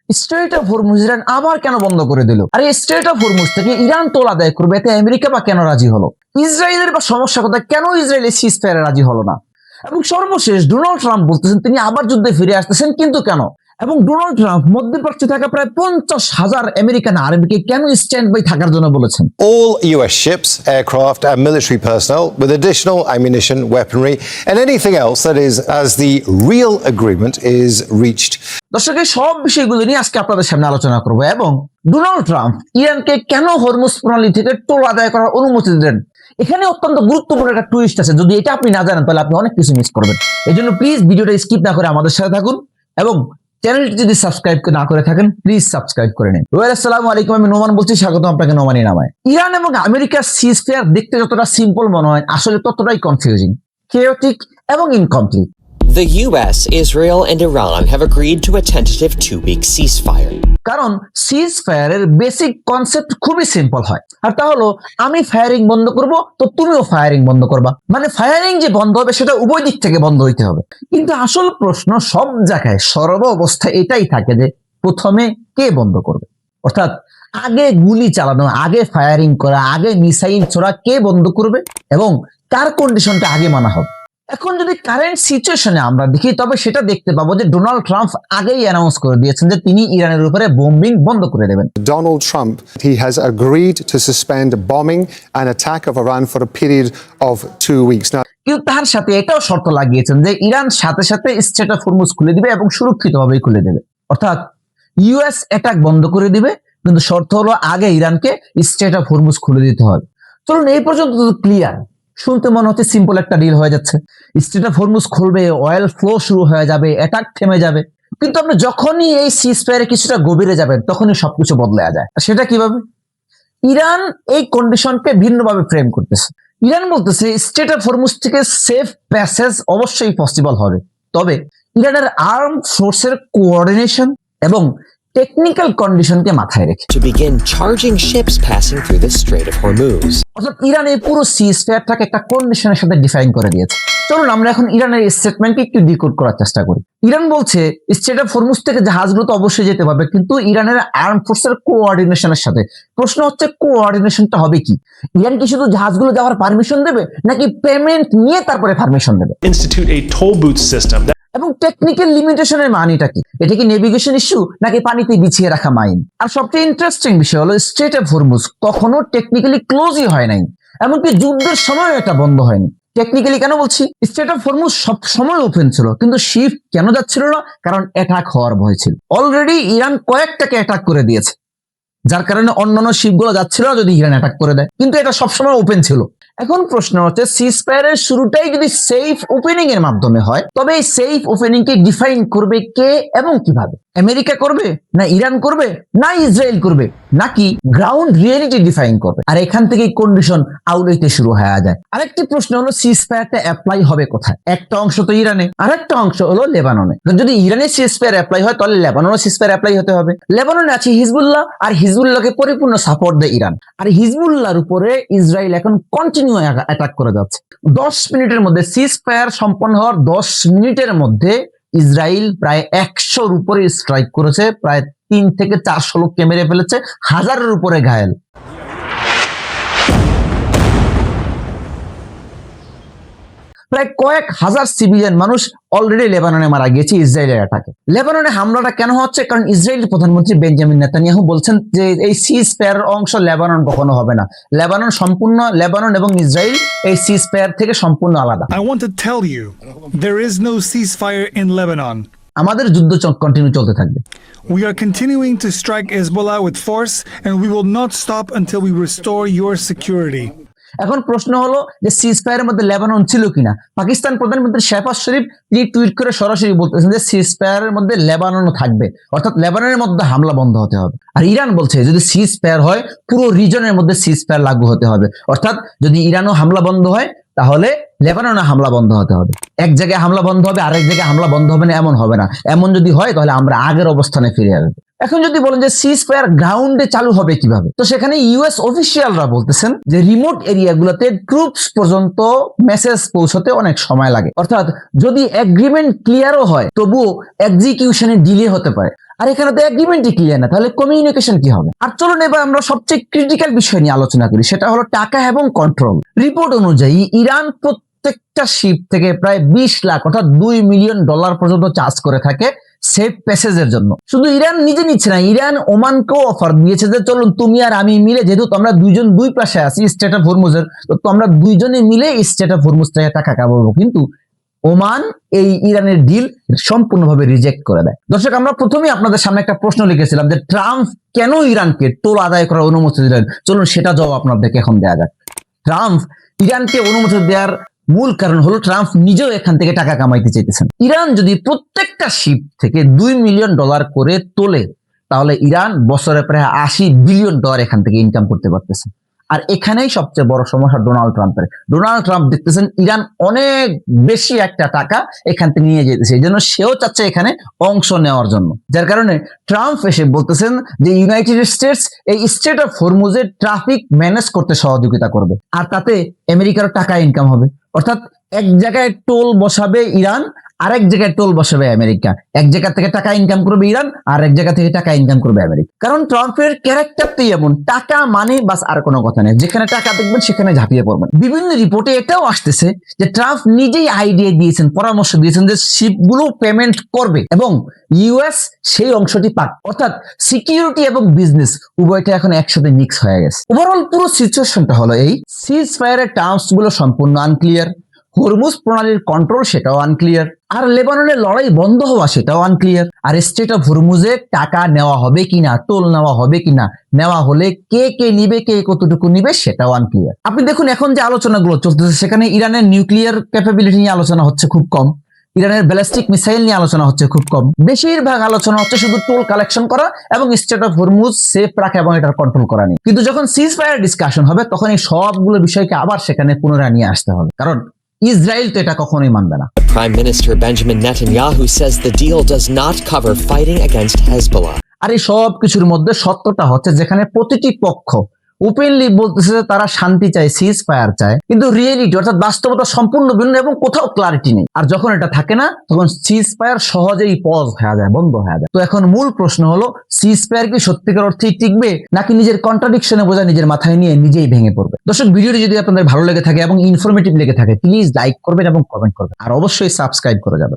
Straight of Hormuz Iran আবার কেন বন্ধ করে দিল? আর এই স্ট্রেইট অফ হরমুজ থেকে ইরান তোল আদায় করবে, এতে আমেরিকা বা কেন রাজি হলো? ইসরায়েলের বা সমস্যা কোথায়? কেন ইসরায়েলের সিজ ফায়ারে রাজি হলো না? এবং সর্বশেষ ডোনাল্ড ট্রাম্প বলতেছেন তিনি আবার যুদ্ধে ফিরে আসতেছেন, কিন্তু কেন? এবং ডোনাল্ড ট্রাম্প মধ্যপ্রাচ্যে থাকা প্রায় 50,000 আমেরিকান আর্মিকে কেন স্ট্যান্ড বাই থাকার জন্য বলেছেন? All US ships, aircraft, and military personnel with additional ammunition, weaponry, and anything else that is as the real agreement is reached. দর্শক, এই সব বিষয়গুলো নিয়ে আজকে আপনাদের সামনে আলোচনা করবো এবং ডোনাল্ড ট্রাম্প ইরানকে কেন হরমুজ প্রণালী থেকে টোল আদায় করার অনুমতি দিলেন। এখানে অত্যন্ত গুরুত্বপূর্ণ একটা টুইস্ট আছে, যদি এটা আপনি না জানেন তাহলে আপনি অনেক কিছু মিস করবেন। এই জন্য প্লিজ ভিডিওটা স্কিপ না করে আমাদের সাথে থাকুন এবং চ্যানেলটি যদি সাবস্ক্রাইব না করে থাকেন প্লিজ সাবস্ক্রাইব করে নিন। আসসালামু আলাইকুম, আমি নোমান বলছি, স্বাগত আপনাকে নোমানি নামায়। ইরান এবং আমেরিকার সিজ ফায়ার দেখতে যতটা সিম্পল মনে হয়, আসলে ততটাই কনফিউজিং, কেওটিক এবং incomplete. The US, Israel, and Iran have agreed to a tentative 2-week ceasefire. কারণ সিজ ফায়ারের বেসিক কনসেপ্ট খুবই সিম্পল হয়, আর তা হলো আমি ফায়ারিং বন্ধ করব তো তুমিও ফায়ারিং বন্ধ করবা, মানে ফায়ারিং যে বন্ধ হবে সেটা উভয় দিক থেকে বন্ধ হইতে হবে। কিন্তু আসল প্রশ্ন সব জায়গায় সর্ব অবস্থায় এটাই থাকে যে প্রথমে কে বন্ধ করবে, অর্থাৎ আগে গুলি চালানো, আগে ফায়ারিং করা, আগে মিসাইল ছোড়া কে বন্ধ করবে এবং কার কন্ডিশনটা আগে মানা হবে। এখন যদি কারেন্ট সিচুয়েশনে আমরা দেখি তবে সেটা দেখতে পাবো যে ডোনাল্ড ট্রাম্প আগেই অ্যানাউন্স করে দিয়েছেন যে তিনি ইরানের উপরে বোম্বিং বন্ধ করে দেবেন। Donald Trump, he has agreed to suspend bombing and attack of Iran for a period of 2 weeks. Now, কিন্তু তার সাথে এটাও শর্ত লাগিয়েছেন যে ইরান সাথে সাথে স্ট্রেট অফ হরমুজ খুলে দিবে এবং সুরক্ষিতভাবেই খুলে দেবে, অর্থাৎ ইউএস অ্যাটাক বন্ধ করে দিবে, কিন্তু শর্ত হলো আগে ইরানকে স্ট্রেট অফ হরমুজ খুলে দিতে হবে। চলুন, এই পর্যন্ত তো ক্লিয়ার, শুনতে মনে হচ্ছে সিম্পল একটা ডিল হয়ে যাচ্ছে। স্ট্রেট অফ হরমুজ খুলবে, অয়েল ফ্লো শুরু হয়ে যাবে, অ্যাটাক থেমে যাবে। কিন্তু আপনি যখনই এই সিজ ফায়ারে কিছুটা গভীরে যাবেন তখনই সবকিছু বদলে যায়। আর সেটা কিভাবে? ইরান এই কন্ডিশনকে ভিন্নভাবে ফ্রেম করতেছে। ইরান বলতেছে স্ট্রেট অফ হরমুজ থেকে সেফ প্যাসেজ অবশ্যই পসিবল হবে, তবে ইরানের আর্ম ফোর্সের কোঅর্ডিনেশন এবং টেকনিক্যাল কন্ডিশনকে মাথায় রেখে To begin charging ships passing through the Strait of Hormuz. অর্থাৎ ইরান এই পুরো সিজ ফায়ারটাকে একটা কন্ডিশনের সাথে ডিফাইন করে দিয়েছে। চলুন আমরা এখন ইরানের স্টেটমেন্টকে একটু ডিকোড করার চেষ্টা করি। ইরান বলছে স্ট্রেট অফ হরমুজ থেকে জাহাজগুলো তো অবশ্যই যেতে পারবে, কিন্তু ইরানের আর্ম ফোর্সের কোঅর্ডিনেশনের সাথে। প্রশ্ন হচ্ছে কোঅর্ডিনেশনটা হবে কি? ইরান কি শুধু জাহাজগুলো যাওয়ার পারমিশন দেবে নাকি পেমেন্ট নিয়ে তারপরে পারমিশন দেবে? Institute a toll booth system. এবং টেকনিক্যাল লিমিটেশনের মানিটা কি? এটা কি নেভিগেশন ইস্যু নাকি পানিতে বিছিয়ে রাখা মাইন? আর সবচেয়ে ইন্টারেস্টিং বিষয় হলো স্ট্রেট অফ হরমুজ কখনো টেকনিক্যালি ক্লোজই হয় নাই, এমনকি যুদ্ধের সময় এটা বন্ধ হয়নি। টেকনিক্যালি কেন বলছি? স্ট্রেট অফ হরমুজ সব সময় ওপেন ছিল, কিন্তু শিপ কেন যাচ্ছিল না? কারণ অ্যাটাক হওয়ার ভয় ছিল। অলরেডি ইরান কয়েকটাকে অ্যাটাক করে দিয়েছে, যার কারণে অন্যান্য শিপগুলো যাচ্ছিল না যদি ইরান অ্যাটাক করে দেয়, কিন্তু এটা সবসময় ওপেন ছিল। এখন প্রশ্ন হচ্ছে সিজ ফায়ারের শুরুটাই যদি সেফ ওপেনিং এর মাধ্যমে হয় তবে এই সেফ ওপেনিং কে ডিফাইন করবে কে এবং কিভাবে? আমেরিকা করবে, না ইরান করবে, না ইসরায়েল করবে, নাকি গ্রাউন্ড রিয়েলিটি ডিফাইন করবে? আর এখান থেকে কন্ডিশন আউলাইতে শুরু হয়ে যায়। আরেকটি প্রশ্ন হলো সিজ ফায়ারটা অ্যাপ্লাই হবে কোথায়? একটা অংশ তো ইরানে, আরেকটা অংশ হলো লেবাননে। যদি ইরানে সিজ ফায়ার অ্যাপ্লাই হয় তাহলে লেবাননে সিজ ফায়ার অ্যাপ্লাই হতে হবে। লেবাননে আছে হিজবুল্লাহ, আর হিজবুল্লাহকে পরিপূর্ণ সাপোর্ট দেয় ইরান, আর হিজবুল্লাহর উপরে ইসরায়েল এখন কন্টিনিউ অ্যাটাক করে যাচ্ছে। 10 মিনিটের মধ্যে সিজ ফায়ার সম্পন্ন হওয়ার 10 মিনিটের মধ্যে ইসরায়েল প্রায় 100-র উপরে স্ট্রাইক করেছে, প্রায় 3 থেকে 400 লোককে মেরে ফেলেছে, 1000-এর উপরে ঘায়েল। প্রায় কয়েক হাজার সিভিলিয়ান মানুষ অলরেডি লেবাননে মারা গিয়েছে ইসরায়েলের অ্যাটাকে। লেবাননে হামলাটা কেন হচ্ছে? কারণ ইসরায়েলের প্রধানমন্ত্রী বেঞ্জামিন নেতানিয়াহু বলছেন যে এই সিজ ফায়ার অংশ লেবানন কখনো হবে না। লেবানন সম্পূর্ণ, লেবানন এবং ইসরায়েল এই সিজ ফায়ার থেকে সম্পূর্ণ আলাদা। I want to tell you, there is no ceasefire in Lebanon. আমাদের যুদ্ধ কন্টিনিউ চলতে থাকবে। We are continuing to strike Hezbollah with force, and we will not stop until we restore your security. এখন প্রশ্ন হলো যে সিজ ফায়ারের মধ্যে লেবানন ছিল কিনা? পাকিস্তান প্রধানমন্ত্রী শেহবাজ শরীফ তিনি টুইট করে সরাসরি বলতেছেন যে সিজ ফায়ারের মধ্যে লেবাননও থাকবে, অর্থাৎ লেবাননের মধ্যে হামলা বন্ধ হতে হবে। আর ইরান বলছে যদি সিজ ফায়ার হয় পুরো রিজনের মধ্যে সিজ ফায়ার লাগু হতে হবে, অর্থাৎ যদি ইরানও হামলা বন্ধ হয় তাহলে লেবাননে হামলা বন্ধ হতে হবে। এক জায়গায় হামলা বন্ধ হবে, আরেক জায়গায় হামলা বন্ধ হবে না, এমন হবে না। এমন যদি হয় তাহলে আমরা আগের অবস্থানে ফিরে আসবো। এখন যদি বলেন যে সিজ ফায়ার গ্রাউন্ডে চালু হবে কিভাবে, তো সেখানে ইউএস অফিসিয়ালরা বলতেছেন যে রিমোট এরিয়াগুলোতে ট্রুপস পর্যন্ত মেসেজ পৌঁছতে অনেক সময় লাগে, অর্থাৎ যদি এগ্রিমেন্ট ক্লিয়ারও হয় তবুও এক্সিকিউশনে ডিলে হতে পারে। আর এখানে তো এগ্রিমেন্টই ক্লিয়ার না, তাহলে কমিউনিকেশন কি হবে? আর চলুন এবার আমরা সবচেয়ে ক্রিটিক্যাল বিষয় নিয়ে আলোচনা করি, সেটা হলো টাকা এবং কন্ট্রোল। রিপোর্ট অনুযায়ী ইরান প্রত্যেকটা শিপ থেকে প্রায় 20 লাখ অর্থাৎ $2 মিলিয়ন পর্যন্ত চার্জ করে থাকে সেফ প্যাসেজের জন্য। শুধু ইরান নিজে নিচ্ছে না, ইরান ওমানকেও অফার দিয়েছে যে চলুন তুমি আর আমি মিলে, যেহেতু আমরা দুইজন দুই পাশে আছি স্ট্রেট অফ হরমুজের, তো আমরা দুইজনে মিলে স্ট্রেট অফ হরমুজ থেকে টাকা কামাবো। কিন্তু ওমান এই ইরানের ডিল সম্পূর্ণভাবে রিজেক্ট করে দেয়। দর্শক, আমরা প্রথমেই আপনাদের সামনে একটা প্রশ্ন লিখেছিলাম যে ট্রাম্প কেন ইরানকে টোল আদায় করার অনুমতি দিলেন। চলুন সেটা জবাব আপনাদেরকে এখন দেওয়া যাক। ট্রাম্প ইরানকে অনুমতি দেওয়ার মূল কারণ হলো ট্রাম্প নিজেও এখান থেকে টাকা কামাইতে চাইতেছেন। ইরান যদি প্রত্যেকটা শিপ থেকে $2 মিলিয়ন করে তোলে, তাহলে ইরান বছরে প্রায় $80 বিলিয়ন এখান থেকে ইনকাম করতে পারতেছে। আর এখানেই সবচেয়ে বড় সমস্যা ডোনাল্ড ট্রাম্পের। ডোনাল্ড ট্রাম্প দেখতেছেন ইরান অনেক বেশি একটা টাকা এখান থেকে নিয়ে যেতেছে, এই জন্য সেও চাচ্ছে এখানে অংশ নেওয়ার জন্য। যার কারণে ট্রাম্প এসে বলতেছেন যে ইউনাইটেড স্টেটস এই স্ট্রেট অফ হরমুজের ট্রাফিক ম্যানেজ করতে সহযোগিতা করবে, আর তাতে আমেরিকারও টাকা ইনকাম হবে। অর্থাৎ এক জায়গায় টোল বসাবে ইরান, আরেক জায়গায় টোল বসাবে আমেরিকা। এক জায়গা থেকে টাকা ইনকাম করবে ইরান, আর এক জায়গা থেকে টাকা ইনকাম করবে আমেরিকা। কারণ ট্রাম্পের ক্যারেক্টারটাই এমন, টাকা মানে বাস, আর কোনো কথা নেই। যেখানে টাকা দেখবেন সেখানে ঝাঁপিয়ে পড়বেন। বিভিন্ন রিপোর্টে এটাও আসতেছে যে ট্রাম্প নিজেই আইডিয়া দিয়েছেন, পরামর্শ দিয়েছেন যে শিপগুলো পেমেন্ট করবে এবং ইউএস সেই অংশটি পাক। অর্থাৎ সিকিউরিটি এবং বিজনেস উভয়টা এখন একসাথে মিক্স হয়ে গেছে। ওভারঅল পুরো সিচুয়েশনটা হলো এই, সিজ ফায়ারের টার্মস গুলো সম্পূর্ণ আনক্লিয়ার, হরমুজ প্রণালীর কন্ট্রোল সেটাও আনক্লিয়ার, আর লেবাননের লড়াই বন্ধ হওয়া সেটাও আনক্লিয়ার, আর স্ট্রেট অফ হরমুজে টাকা নেওয়া হবে কিনা, টোল নেওয়া হবে কিনা, নেওয়া হলে কে কে নিবে, কে কতটুকু নিবে সেটাও আনক্লিয়ার। আপনি দেখুন এখন যে আলোচনাগুলো চলতেছে সেখানে ইরানের নিউক্লিয়ার ক্যাপাবিলিটি নিয়ে আলোচনা হচ্ছে খুব কম, ইরানের ব্যালিস্টিক মিসাইল নিয়ে আলোচনা হচ্ছে খুব কম। বেশিরভাগ আলোচনা হচ্ছে শুধু টোল কালেকশন করা এবং স্ট্রেট অফ হরমুজ সেফ রাখা এবং এটার কন্ট্রোল করা নিয়ে। কিন্তু যখন সিজ ফায়ার ডিসকাশন হবে তখন এই সবগুলো বিষয়কে আবার সেখানে পুনরায় নিয়ে আসতে হবে, কারণ ইসরায়েল তো এটা কখনোই মানবে না। Prime Minister Benjamin Netanyahu says the deal does not cover fighting against Hezbollah. আর এই সব কিছুর মধ্যে সত্যটা হচ্ছে যেখানে প্রতিটি পক্ষ ওপেনলি বলতেছে যে তারা শান্তি চায়, সিজ ফায়ার চায়, কিন্তু রিয়েলিটি অর্থাৎ বাস্তবতা সম্পূর্ণ ভিন্ন এবং কোথাও ক্লারিটি নেই। আর যখন এটা থাকে না তখন সিজ ফায়ার সহজেই পজ হয়ে যায়, বন্ধ হয়ে যায়। তো এখন মূল প্রশ্ন হলো সিজ ফায়ার কি সত্যিকার অর্থেই টিকবে, নাকি নিজের কন্ট্রাডিকশনে বোঝা নিজের মাথায় নিয়ে নিজেই ভেঙে পড়বে? দর্শক, ভিডিওটি যদি আপনাদের ভালো লেগে থাকে এবং ইনফরমেটিভ লেগে থাকে প্লিজ লাইক করবেন এবং কমেন্ট করবেন, আর অবশ্যই সাবস্ক্রাইব করে যাবেন।